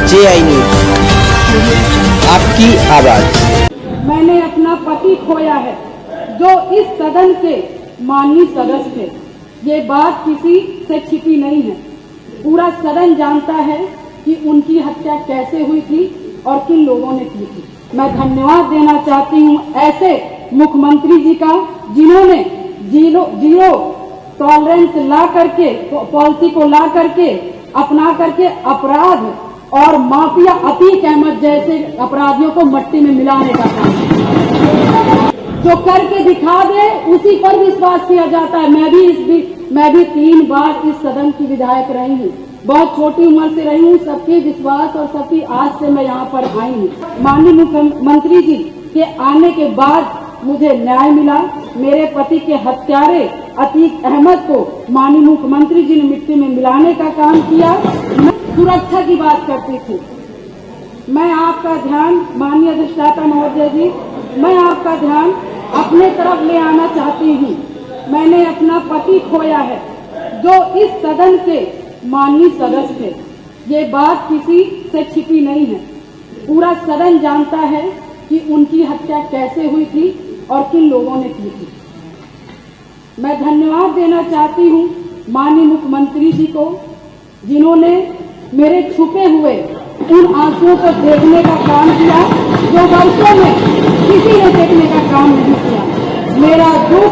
JI news, आपकी आवाज। मैंने अपना पति खोया है जो इस सदन के माननीय सदस्य थे। ये बात किसी से छिपी नहीं है। पूरा सदन जानता है कि उनकी हत्या कैसे हुई थी और किन लोगों ने की थी। मैं धन्यवाद देना चाहती हूँ ऐसे मुख्यमंत्री जी का, जिन्होंने जीरो टॉलरेंस ला करके, पॉलिसी को ला करके, अपना करके अपराध और माफिया अतीक अहमद जैसे अपराधियों को मट्टी में मिलाने का काम, जो करके दिखा दे उसी पर विश्वास किया जाता है। मैं भी 3 बार इस सदन की विधायक रही हूँ। बहुत छोटी उम्र से रही हूँ। सबके विश्वास और सबकी आस से मैं यहाँ पर आई हूँ। माननीय मुख्यमंत्री जी के आने के बाद मुझे न्याय मिला। मेरे पति के हत्यारे अतीक अहमद को माननीय मुख्यमंत्री जी ने मिट्टी में मिलाने का काम किया। मैं सुरक्षा की बात करती थी। मैं आपका ध्यान, माननीय अधिष्ठाता महोदय जी, मैं आपका ध्यान अपने तरफ ले आना चाहती हूँ। मैंने अपना पति खोया है जो इस सदन के माननीय सदस्य थे। ये बात किसी से छिपी नहीं है। पूरा सदन जानता है कि उनकी हत्या कैसे हुई थी और किन लोगों ने की थी। मैं धन्यवाद देना चाहती हूँ माननीय मुख्यमंत्री जी को, जिन्होंने मेरे छुपे हुए उन आंसुओं को देखने का काम किया जो वर्षों में किसी ने देखने का काम नहीं किया। मेरा दुख,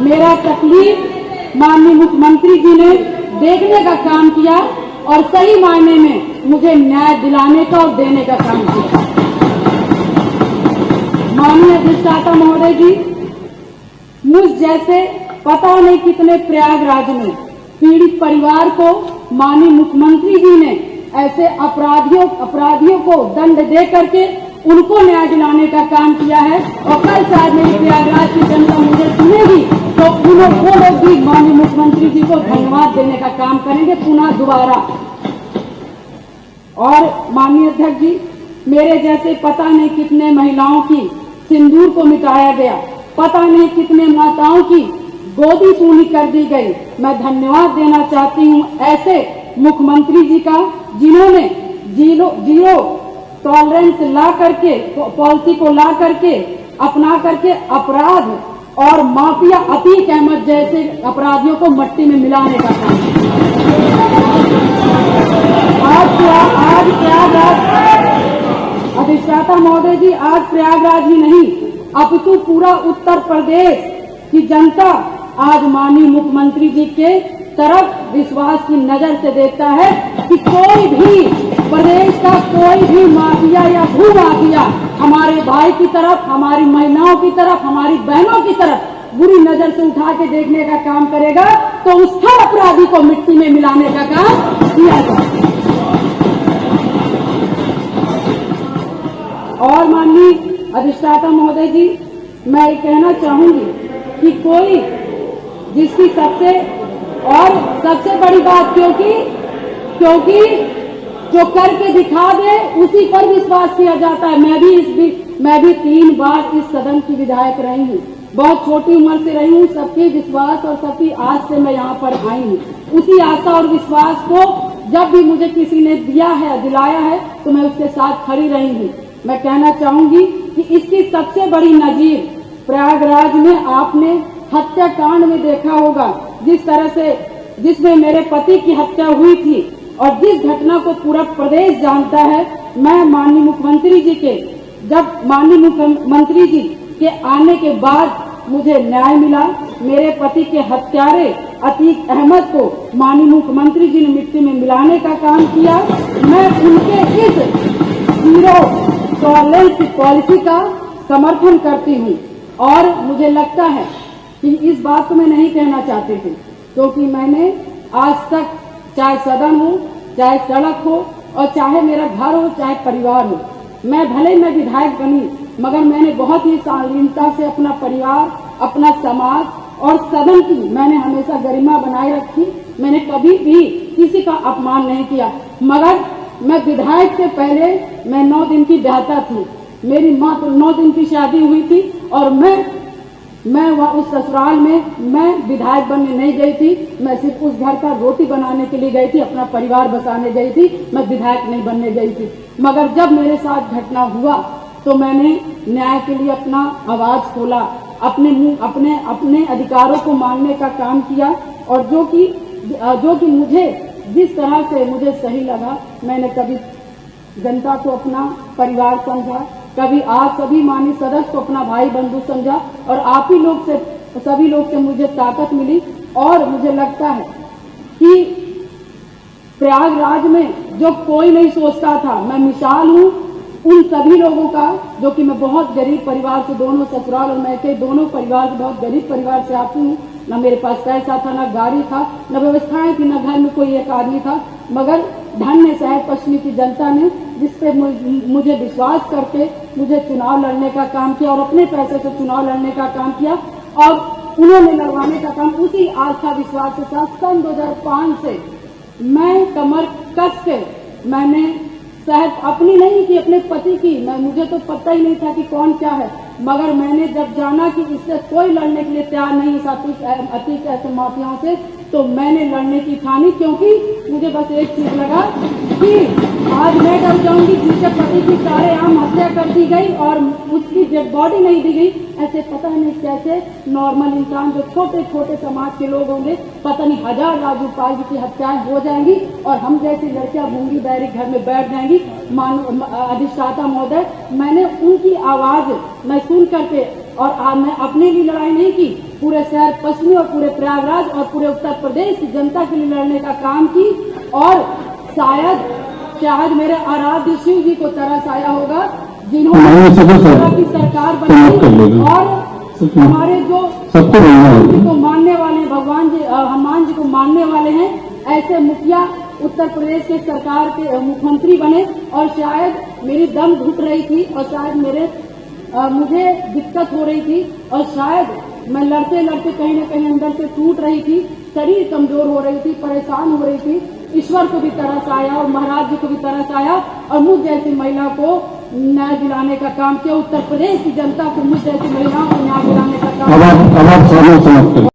मेरा तकलीफ माननीय मुख्यमंत्री जी ने देखने का काम किया और सही मायने में मुझे न्याय दिलाने का और देने का काम किया। माननीय अधिष्ठाता महोदय जी, मुझ जैसे पता नहीं कितने प्रयागराज में पीड़ित परिवार को माननीय मुख्यमंत्री जी ने ऐसे अपराधियों को दंड दे करके उनको न्याय दिलाने का काम किया है। और कल शायद मेरी प्रयागराज की जनता मुझे सुनेगी तो वो लोग भी माननीय मुख्यमंत्री जी को धन्यवाद देने का काम करेंगे पुनः दोबारा। और माननीय अध्यक्ष जी, मेरे जैसे पता नहीं कितने महिलाओं की सिंदूर को मिटाया गया, पता नहीं कितने माताओं की गोदी सूनी कर दी गई। मैं धन्यवाद देना चाहती हूँ ऐसे मुख्यमंत्री जी का, जिन्होंने जीरो टॉलरेंस ला करके, पॉलिसी को ला करके, अपना करके अपराध और माफिया अतीक अहमद जैसे अपराधियों को मट्टी में मिलाने का काम। आज प्रयागराज, अधिष्ठाता महोदय जी, आज प्रयागराज ही नहीं अपितु पूरा उत्तर प्रदेश की जनता आज माननीय मुख्यमंत्री जी के तरफ विश्वास की नजर से देखता है कि कोई भी प्रदेश का कोई भी माफिया या भू माफिया हमारे भाई की तरफ, हमारी महिलाओं की तरफ, हमारी बहनों की तरफ बुरी नजर से उठा के देखने का काम करेगा तो उस हर अपराधी को मिट्टी में मिलाने का काम किया जाए। और माननीय अधिष्ठाता महोदय जी, मैं ये कहना चाहूंगी कि कोई जिसकी सबसे बड़ी बात, क्योंकि जो करके दिखा दे उसी पर विश्वास किया जाता है। मैं भी 3 बार इस सदन की विधायक रही हूँ। बहुत छोटी उम्र से रही हूँ। सबके विश्वास और सबकी आस से मैं यहाँ पर आई हूँ। उसी आशा और विश्वास को जब भी मुझे किसी ने दिलाया है तो मैं उसके साथ खड़ी रही हूँ। मैं कहना चाहूंगी कि इसकी सबसे बड़ी नजीर प्रयागराज में आपने हत्याकांड में देखा होगा, जिस तरह से जिसमें मेरे पति की हत्या हुई थी और जिस घटना को पूरा प्रदेश जानता है। मैं माननीय मुख्यमंत्री जी के आने के बाद मुझे न्याय मिला। मेरे पति के हत्यारे अतीक अहमद को माननीय मुख्यमंत्री जी ने मिट्टी में मिलाने का काम किया। मैं उनके इस जीरो टॉलरेंस पॉलिसी का समर्थन करती हूँ। और मुझे लगता है कि इस बात को मैं नहीं कहना चाहती थी, क्योंकि मैंने आज तक, चाहे सदन हो, चाहे सड़क हो और चाहे मेरा घर हो, चाहे परिवार हो, मैं विधायक बनी, मगर मैंने बहुत ही शालीनता से अपना परिवार, अपना समाज और सदन की मैंने हमेशा गरिमा बनाए रखी। मैंने कभी भी किसी का अपमान नहीं किया। मगर मैं विधायक से पहले मैं 9 दिन की ब्याहता थी। मेरी माँ को 9 दिन की शादी हुई थी और मैं मैं वहाँ उस ससुराल में मैं विधायक बनने नहीं गई थी। मैं सिर्फ उस घर का रोटी बनाने के लिए गई थी, अपना परिवार बसाने गई थी। मैं विधायक नहीं बनने गई थी। मगर जब मेरे साथ घटना हुआ तो मैंने न्याय के लिए अपना आवाज खोला, अपने अधिकारों को मांगने का काम किया। और जो कि मुझे जिस तरह से मुझे सही लगा, मैंने कभी जनता को अपना परिवार समझा, कभी आप सभी माननीय सदस्य को अपना भाई बंधु समझा, और आप ही लोग से, सभी लोग से मुझे ताकत मिली। और मुझे लगता है कि प्रयागराज में जो कोई नहीं सोचता था, मैं मिसाल हूँ उन सभी लोगों का, जो कि मैं बहुत गरीब परिवार से, दोनों ससुराल और मैके दोनों परिवार से, बहुत गरीब परिवार से आती हूँ। न मेरे पास पैसा था, न गाड़ी था, न व्यवस्थाएं थी, न घर में कोई एक आदमी था। मगर धन्य शहर पश्चिमी की जनता ने, जिसपे मुझे विश्वास करके मुझे चुनाव लड़ने का काम किया और अपने पैसे से चुनाव लड़ने का काम किया। और उन्होंने लड़वाने का काम उसी आस्था विश्वास के साथ सन 2005 से मैं कमर कस के, मैंने शायद अपनी नहीं की, अपने पति की, मुझे तो पता ही नहीं था कि कौन क्या है। मगर मैंने जब जाना कि इससे कोई लड़ने के लिए तैयार नहीं था अतीत ऐसे माफियाओं से, तो मैंने लड़ने की ठानी। क्योंकि मुझे बस एक चीज लगा कि आज मैं डर जाऊंगी, जिसके पति की सारेआम हत्या कर दी गई और उसकी डेड बॉडी नहीं दी गई। ऐसे पता नहीं कैसे नॉर्मल इंसान, जो छोटे छोटे समाज के लोग होंगे, पता नहीं हजार राजू पाल की हत्याएं हो जाएंगी और हम जैसी लड़कियां गूंगी बैरी घर में बैठ जाएंगी। अधिष्ठाता महोदय, मैंने उनकी आवाज मैं सुन करके, और मैं अपने लिए लड़ाई नहीं की, पूरे शहर पश्चिमी और पूरे प्रयागराज और पूरे उत्तर प्रदेश की जनता के लिए लड़ने का काम की। और शायद मेरे आराध्य शिव जी को तरस आया होगा, जिन्होंने की सरकार बनाई और हमारे जो को मानने वाले भगवान जी, हनुमान जी को मानने वाले हैं, ऐसे मुखिया उत्तर प्रदेश के सरकार के मुख्यमंत्री बने। और शायद मेरी दम घुट रही थी और शायद मुझे दिक्कत हो रही थी और शायद मैं लड़ते लड़ते कहीं न कहीं अंदर से टूट रही थी, शरीर कमजोर हो रही थी, परेशान हो रही थी। ईश्वर को भी तरस आया और महाराज जी को भी तरस आया और मुझ जैसी महिला को न्याय दिलाने का काम किया। उत्तर प्रदेश की जनता को, मुझ जैसी महिलाओं को न्याय दिलाने का काम किया।